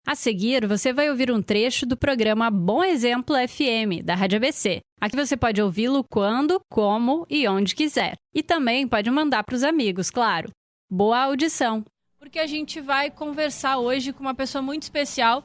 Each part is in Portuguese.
A seguir, você vai ouvir um trecho do programa Bom Exemplo FM, da Rádio ABC. Aqui você pode ouvi-lo quando, como e onde quiser. E também pode mandar para os amigos, claro. Boa audição! Porque a gente vai conversar hoje com uma pessoa muito especial.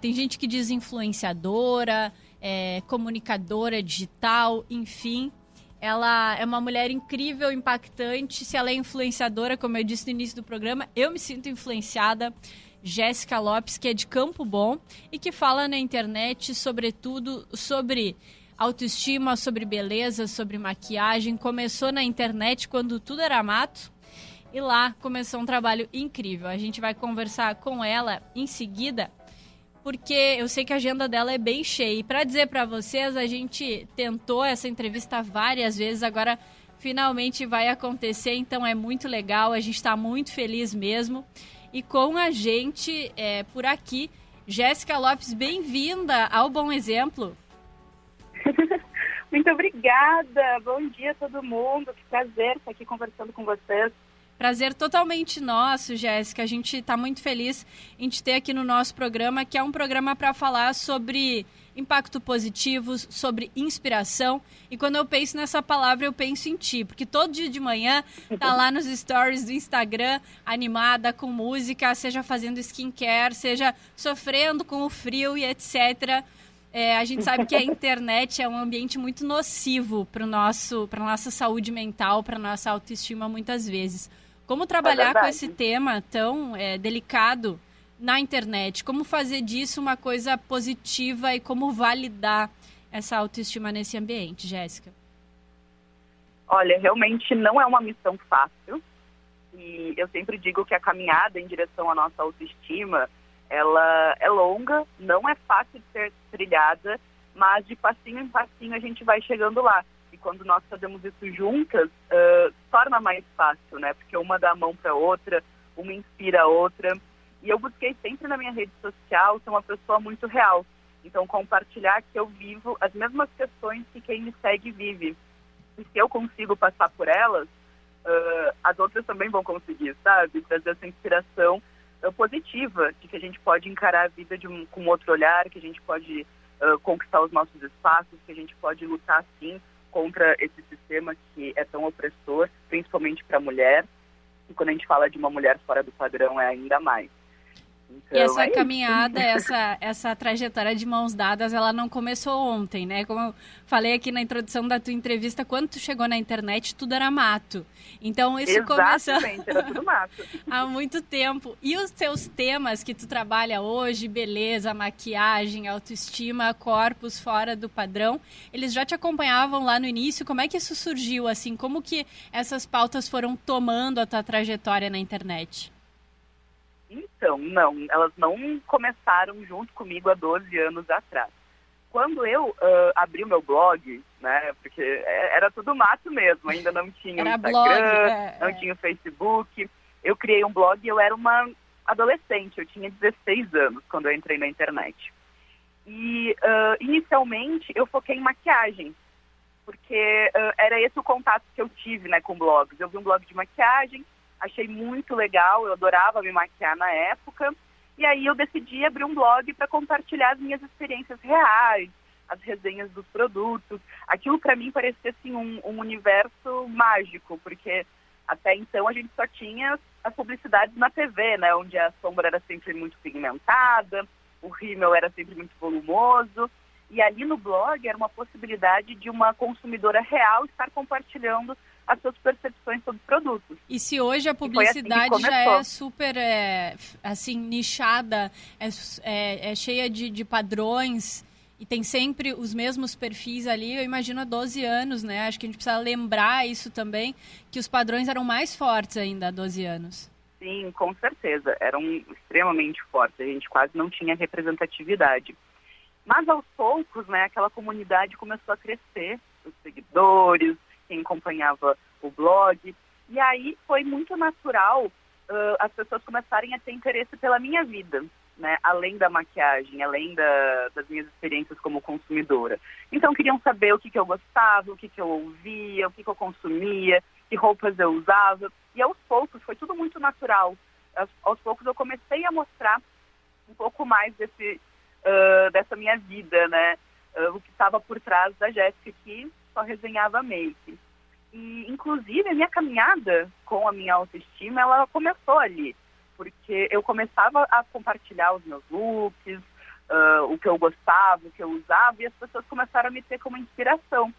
Tem gente que diz influenciadora, comunicadora digital, enfim. Ela é uma mulher incrível, impactante. Se ela é influenciadora, como eu disse no início do programa, eu me sinto influenciada. Jéssica Lopes, que é de Campo Bom e que fala na internet, sobretudo, sobre autoestima, sobre beleza, sobre maquiagem. Começou na internet quando tudo era mato e lá começou um trabalho incrível. A gente vai conversar com ela em seguida, porque eu sei que a agenda dela é bem cheia. E para dizer para vocês, a gente tentou essa entrevista várias vezes, agora finalmente vai acontecer, então é muito legal, a gente está muito feliz mesmo. E com a gente, por aqui, Jéssica Lopes, bem-vinda ao Bom Exemplo. Muito obrigada, bom dia a todo mundo, que prazer estar aqui conversando com vocês. Prazer totalmente nosso, Jéssica, a gente está muito feliz em te ter aqui no nosso programa, que é um programa para falar sobre impacto positivo, sobre inspiração. E quando eu penso nessa palavra, eu penso em ti, porque todo dia de manhã tá lá nos stories do Instagram, animada, com música, seja fazendo skincare, seja sofrendo com o frio e etc. A gente sabe que a internet é um ambiente muito nocivo para nossa saúde mental, para nossa autoestima muitas vezes. Como trabalhar com esse tema tão delicado na internet? Como fazer disso uma coisa positiva e como validar essa autoestima nesse ambiente, Jéssica? Olha, realmente não é uma missão fácil. E eu sempre digo que a caminhada em direção à nossa autoestima, ela é longa, não é fácil de ser trilhada, mas de passinho em passinho a gente vai chegando lá. E quando nós fazemos isso juntas, torna mais fácil, né? Porque uma dá a mão para a outra, uma inspira a outra. E eu busquei sempre na minha rede social ser uma pessoa muito real. Então, compartilhar que eu vivo as mesmas questões que quem me segue vive. E se eu consigo passar por elas, as outras também vão conseguir, sabe? Trazer essa inspiração positiva de que a gente pode encarar a vida com outro olhar, que a gente pode conquistar os nossos espaços, que a gente pode lutar, sim, contra esse sistema que é tão opressor, principalmente para a mulher. E quando a gente fala de uma mulher fora do padrão, é ainda mais. Então, e essa caminhada, essa trajetória de mãos dadas, ela não começou ontem, né? Como eu falei aqui na introdução da tua entrevista, quando tu chegou na internet, tudo era mato. Então, isso começou era tudo mato. há muito tempo. E os teus temas que tu trabalha hoje, beleza, maquiagem, autoestima, corpos fora do padrão, eles já te acompanhavam lá no início? Como é que isso surgiu, assim? Como que essas pautas foram tomando a tua trajetória na internet? Então, não, elas não começaram junto comigo há 12 anos atrás. Quando eu abri o meu blog, né, porque era tudo mato mesmo, ainda não tinha o Instagram, não tinha o Facebook, eu criei um blog e eu era uma adolescente, eu tinha 16 anos quando eu entrei na internet. E, inicialmente, eu foquei em maquiagem, porque era esse o contato que eu tive, né, com blogs. Eu vi um blog de maquiagem, achei muito legal, eu adorava me maquiar na época. E aí eu decidi abrir um blog para compartilhar as minhas experiências reais, as resenhas dos produtos. Aquilo para mim parecia assim, um universo mágico, porque até então a gente só tinha as publicidades na TV, né, onde a sombra era sempre muito pigmentada, o rímel era sempre muito volumoso. E ali no blog era uma possibilidade de uma consumidora real estar compartilhando as suas percepções sobre produtos. E se hoje a publicidade já é super assim, nichada, é cheia de padrões e tem sempre os mesmos perfis ali, eu imagino há 12 anos, né? Acho que a gente precisa lembrar isso também, que os padrões eram mais fortes ainda há 12 anos. Sim, com certeza. Eram extremamente fortes. A gente quase não tinha representatividade. Mas aos poucos, né, aquela comunidade começou a crescer, os seguidores, quem acompanhava o blog. E aí foi muito natural as pessoas começarem a ter interesse pela minha vida, né? Além da maquiagem, além das minhas experiências como consumidora. Então queriam saber o que eu gostava, o que eu ouvia, o que eu consumia, que roupas eu usava. E aos poucos foi tudo muito natural. Aos poucos eu comecei a mostrar um pouco mais dessa minha vida, né? O que estava por trás da Jéssica, que só resenhava make. E, inclusive, a minha caminhada com a minha autoestima, ela começou ali. Porque eu começava a compartilhar os meus looks, o que eu gostava, o que eu usava, e as pessoas começaram a me ter como inspiração.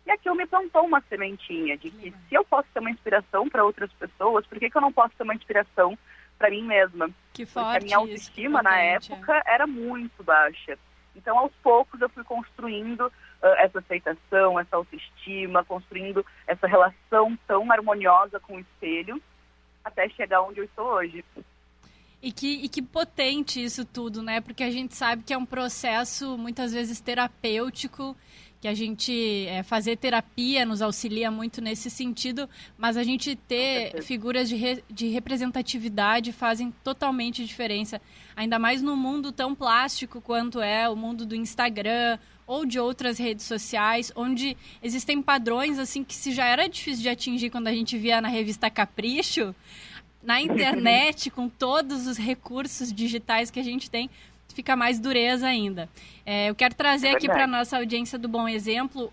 E aquilo me plantou uma sementinha de que se eu posso ter uma inspiração para outras pessoas, por que eu não posso ter uma inspiração para mim mesma? Que forte. Porque a minha autoestima na época era muito baixa. Então, aos poucos, eu fui construindo essa aceitação, essa autoestima, construindo essa relação tão harmoniosa com o espelho, até chegar onde eu estou hoje. E que potente isso tudo, né? Porque a gente sabe que é um processo, muitas vezes, terapêutico, que a gente fazer terapia nos auxilia muito nesse sentido, mas a gente ter figuras de representatividade fazem totalmente diferença, ainda mais num mundo tão plástico quanto é o mundo do Instagram ou de outras redes sociais, onde existem padrões assim que se já era difícil de atingir quando a gente via na revista Capricho, na internet, com todos os recursos digitais que a gente tem, fica mais dureza ainda. Eu quero trazer aqui para a nossa audiência do Bom Exemplo,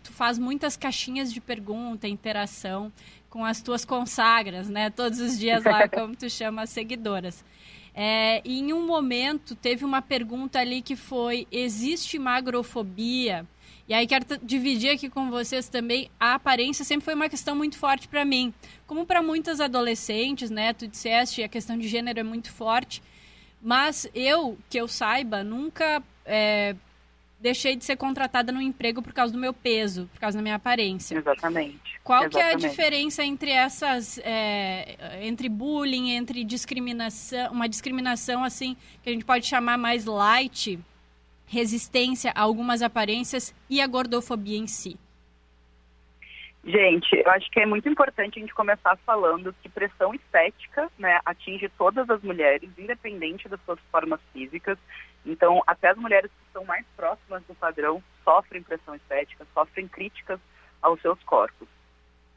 tu faz muitas caixinhas de pergunta, interação com as tuas consagras, né? Todos os dias lá, como tu chama as seguidoras. E em um momento, teve uma pergunta ali que foi, existe magrofobia? E aí quero dividir aqui com vocês também, a aparência sempre foi uma questão muito forte para mim. Como para muitas adolescentes, né? Tu disseste, a questão de gênero é muito forte. Mas que eu saiba, nunca deixei de ser contratada no emprego por causa do meu peso, por causa da minha aparência. Exatamente. Qual que é a diferença entre entre bullying, entre discriminação, uma discriminação assim, que a gente pode chamar mais light, resistência a algumas aparências e a gordofobia em si? Gente, eu acho que é muito importante a gente começar falando que pressão estética, né, atinge todas as mulheres, independente das suas formas físicas. Então, até as mulheres que são mais próximas do padrão sofrem pressão estética, sofrem críticas aos seus corpos.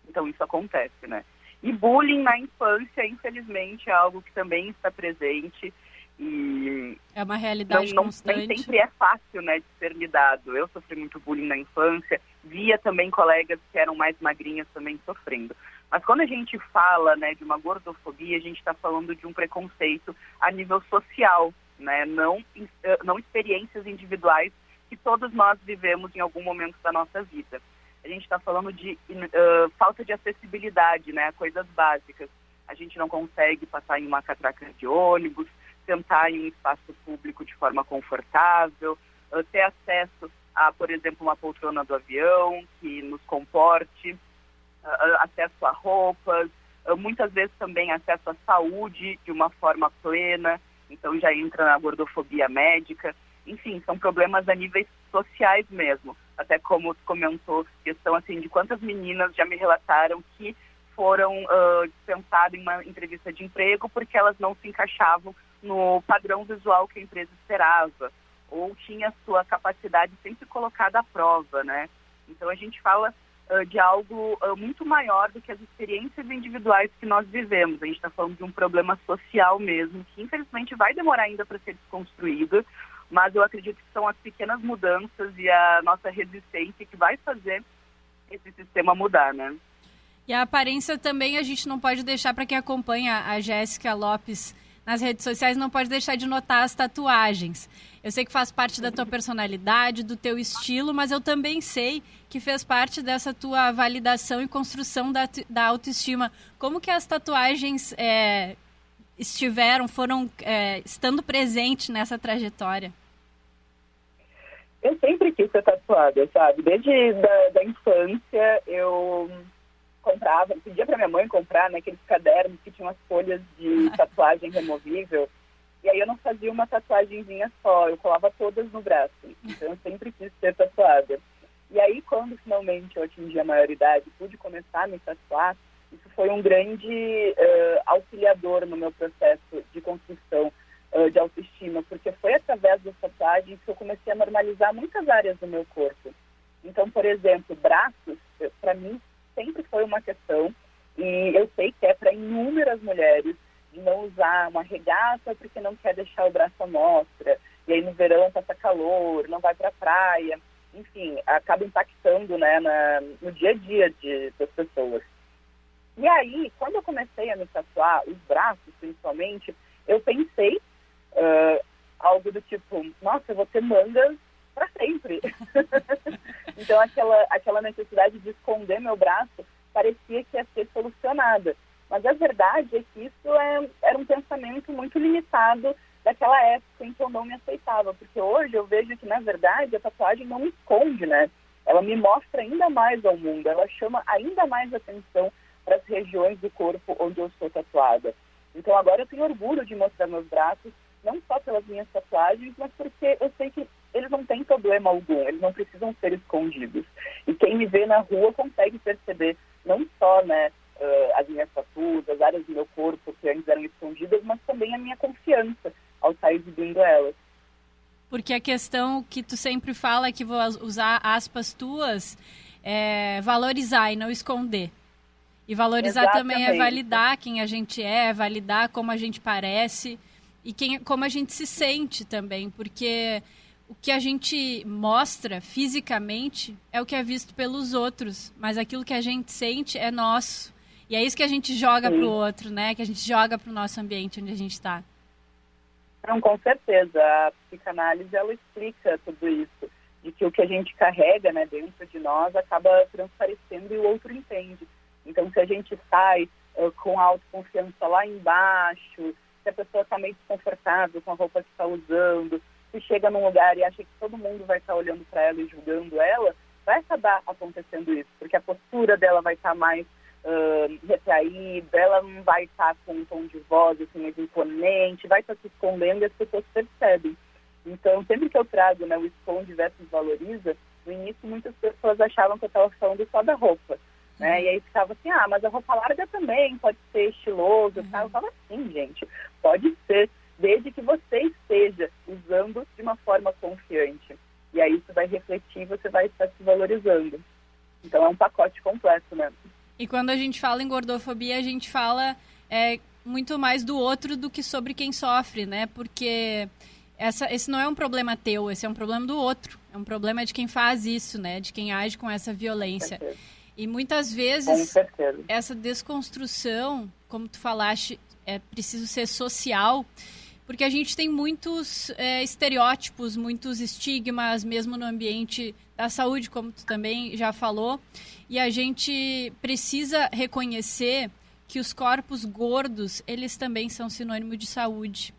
Então, isso acontece, né? E bullying na infância, infelizmente, é algo que também está presente. E é uma realidade constante. Nem sempre é fácil, né, de ser lidado. Eu sofri muito bullying na infância, via também colegas que eram mais magrinhas também sofrendo. Mas quando a gente fala, né, de uma gordofobia, a gente está falando de um preconceito a nível social, né, não experiências individuais que todos nós vivemos em algum momento da nossa vida. A gente está falando de falta de acessibilidade, né, a coisas básicas. A gente não consegue passar em uma catraca de ônibus, sentar em um espaço público de forma confortável, ter acesso a, por exemplo, uma poltrona do avião que nos comporte, acesso a roupas, muitas vezes também acesso à saúde de uma forma plena, então já entra na gordofobia médica. Enfim, são problemas a níveis sociais mesmo. Até como tu comentou, questão assim de quantas meninas já me relataram que foram dispensadas em uma entrevista de emprego porque elas não se encaixavam no padrão visual que a empresa esperava, ou tinha sua capacidade sempre colocada à prova, né? Então a gente fala de algo muito maior do que as experiências individuais que nós vivemos. A gente está falando de um problema social mesmo, que infelizmente vai demorar ainda para ser desconstruído, mas eu acredito que são as pequenas mudanças e a nossa resistência que vai fazer esse sistema mudar, né? E a aparência também a gente não pode deixar, para quem acompanha a Jéssica Lopes nas redes sociais, não pode deixar de notar as tatuagens. Eu sei que faz parte da tua personalidade, do teu estilo, mas eu também sei que fez parte dessa tua validação e construção da autoestima. Como que as tatuagens foram estando presentes nessa trajetória? Eu sempre quis ser tatuada, sabe? Desde da infância eu comprava, pedia para minha mãe comprar, né, aqueles cadernos que tinham as folhas de tatuagem removível, e aí eu não fazia uma tatuagenzinha só, eu colava todas no braço, então eu sempre quis ser tatuada. E aí quando finalmente eu atingi a maioridade e pude começar a me tatuar, isso foi um grande auxiliador no meu processo de construção de autoestima, porque foi através das tatuagens que eu comecei a normalizar muitas áreas do meu corpo. Então, por exemplo, braços, para mim, sempre foi uma questão, e eu sei que é para inúmeras mulheres de não usar uma regata porque não quer deixar o braço à mostra, e aí no verão passa calor, não vai para a praia, enfim, acaba impactando, né, no dia a dia das pessoas. E aí, quando eu comecei a me tatuar, os braços principalmente, eu pensei algo do tipo, nossa, eu vou ter mangas para sempre. Então aquela necessidade de esconder meu braço parecia que ia ser solucionada. Mas a verdade é que isso era um pensamento muito limitado daquela época em que eu não me aceitava. Porque hoje eu vejo que, na verdade, a tatuagem não me esconde, né? Ela me mostra ainda mais ao mundo, ela chama ainda mais atenção para as regiões do corpo onde eu sou tatuada. Então agora eu tenho orgulho de mostrar meus braços, não só pelas minhas tatuagens, mas porque eu sei que eles não têm problema algum, eles não precisam ser escondidos. E quem me vê na rua consegue perceber não só, né, as minhas tatuas, as áreas do meu corpo que antes eram escondidas, mas também a minha confiança ao estar exibindo elas. Porque a questão que tu sempre fala, que vou usar aspas tuas, é valorizar e não esconder. E valorizar Exatamente. Também é validar quem a gente é, validar como a gente parece e como a gente se sente também, porque o que a gente mostra fisicamente é o que é visto pelos outros, mas aquilo que a gente sente é nosso. E é isso que a gente joga pro outro, né? Que a gente joga pro nosso ambiente onde a gente está. Não, com certeza. A psicanálise, ela explica tudo isso. De que o que a gente carrega, né, dentro de nós acaba transparecendo e o outro entende. Então, se a gente sai com a autoconfiança lá embaixo, se a pessoa está meio desconfortável com a roupa que está usando, se chega num lugar e acha que todo mundo vai estar olhando para ela e julgando ela, vai acabar acontecendo isso, porque a postura dela vai estar mais retraída, ela não vai estar com um tom de voz assim, mais imponente, vai estar se escondendo e as pessoas percebem. Então, sempre que eu trago, né, o esconde versus valoriza, no início muitas pessoas achavam que eu estava falando só da roupa. Né? E aí ficava assim, mas a roupa larga também pode ser estiloso, tá? Eu falo assim, gente, pode ser, desde que você esteja usando de uma forma confiante. E aí isso vai refletir e você vai estar se valorizando. Então é um pacote completo, né? E quando a gente fala em gordofobia, a gente fala muito mais do outro do que sobre quem sofre, né? Porque esse não é um problema teu, esse é um problema do outro. É um problema de quem faz isso, né? De quem age com essa violência. E muitas vezes essa desconstrução, como tu falaste, é preciso ser social, porque a gente tem muitos estereótipos, muitos estigmas, mesmo no ambiente da saúde, como tu também já falou, e a gente precisa reconhecer que os corpos gordos, eles também são sinônimo de saúde.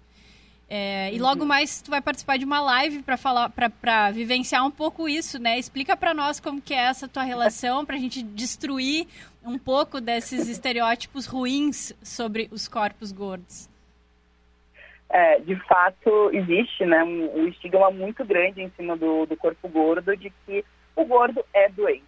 E logo mais tu vai participar de uma live para falar, para vivenciar um pouco isso, né? Explica para nós como que é essa tua relação, para a gente destruir um pouco desses estereótipos ruins sobre os corpos gordos. De fato, existe, né, um estigma muito grande em cima do corpo gordo de que o gordo é doente,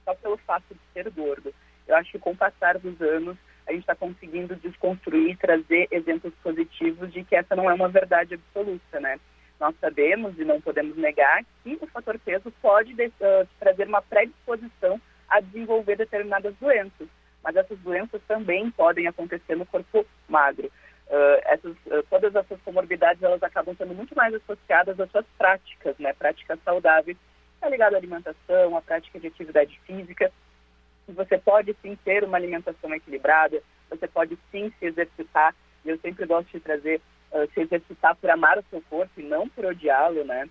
só pelo fato de ser gordo. Eu acho que com o passar dos anos, a gente está conseguindo desconstruir, trazer exemplos positivos de que essa não é uma verdade absoluta, né? Nós sabemos e não podemos negar que o fator peso pode trazer uma predisposição a desenvolver determinadas doenças, mas essas doenças também podem acontecer no corpo magro. Todas essas comorbidades, elas acabam sendo muito mais associadas às suas práticas, né? Práticas saudáveis, está ligado à alimentação, à prática de atividade física. Você pode sim ter uma alimentação equilibrada, você pode sim se exercitar, e eu sempre gosto de trazer se exercitar por amar o seu corpo e não por odiá-lo, né?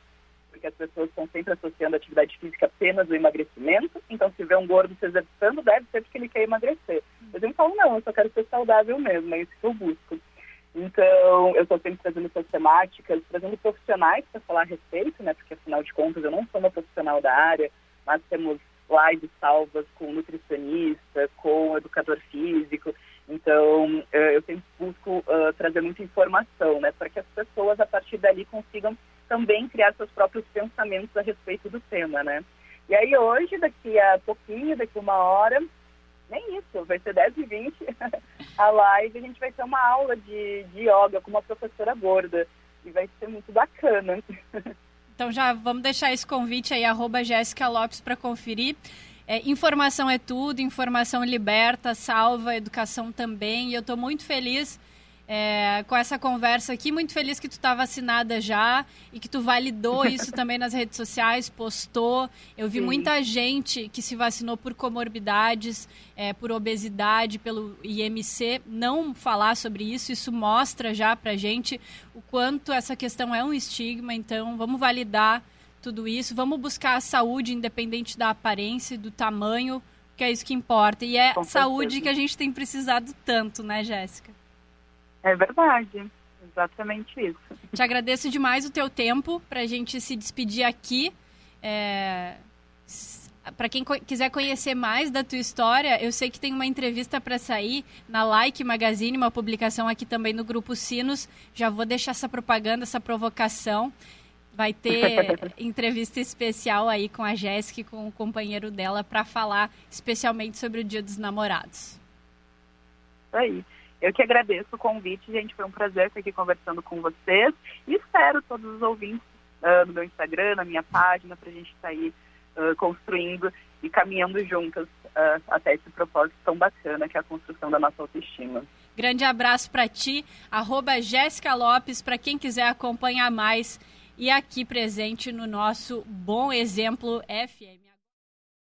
Porque as pessoas estão sempre associando a atividade física apenas ao emagrecimento, então se vê um gordo se exercitando, deve ser porque ele quer emagrecer. Eu sempre falo, não, eu só quero ser saudável mesmo, é isso que eu busco. Então, eu estou sempre trazendo essas temáticas, trazendo profissionais para falar a respeito, né? Porque afinal de contas eu não sou uma profissional da área, mas temos lives salvas com nutricionista, com educador físico. Então, eu sempre busco trazer muita informação, né, para que as pessoas, a partir dali, consigam também criar seus próprios pensamentos a respeito do tema, né. E aí, hoje, daqui a pouquinho, daqui a 1 hora, nem isso, vai ser 10h20, a live, a gente vai ter uma aula de yoga com uma professora gorda, e vai ser muito bacana. Então já vamos deixar esse convite aí, @Jéssica Lopes, para conferir. Informação é tudo, informação liberta, salva, educação também. E eu estou muito feliz com essa conversa aqui. Muito feliz que tu tá vacinada já e que tu validou isso também nas redes sociais, postou. Eu vi muita gente que se vacinou por comorbidades, por obesidade, pelo IMC, não falar sobre isso. Isso mostra já pra gente o quanto essa questão é um estigma. Então, vamos validar tudo isso. Vamos buscar a saúde independente da aparência e do tamanho, que é isso que importa. E é saúde que a gente tem precisado tanto, né, Jéssica? É verdade, exatamente isso. Te agradeço demais o teu tempo para a gente se despedir aqui. Para quem quiser conhecer mais da tua história, eu sei que tem uma entrevista para sair na Like Magazine, uma publicação aqui também no Grupo Sinos. Já vou deixar essa propaganda, essa provocação. Vai ter entrevista especial aí com a Jéssica e com o companheiro dela para falar especialmente sobre o Dia dos Namorados. Isso aí. Eu que agradeço o convite, gente. Foi um prazer estar aqui conversando com vocês. E espero todos os ouvintes no meu Instagram, na minha página, para a gente estar aí construindo e caminhando juntas até esse propósito tão bacana que é a construção da nossa autoestima. Grande abraço para ti, @Jéssica Lopes, para quem quiser acompanhar mais e aqui presente no nosso Bom Exemplo FM.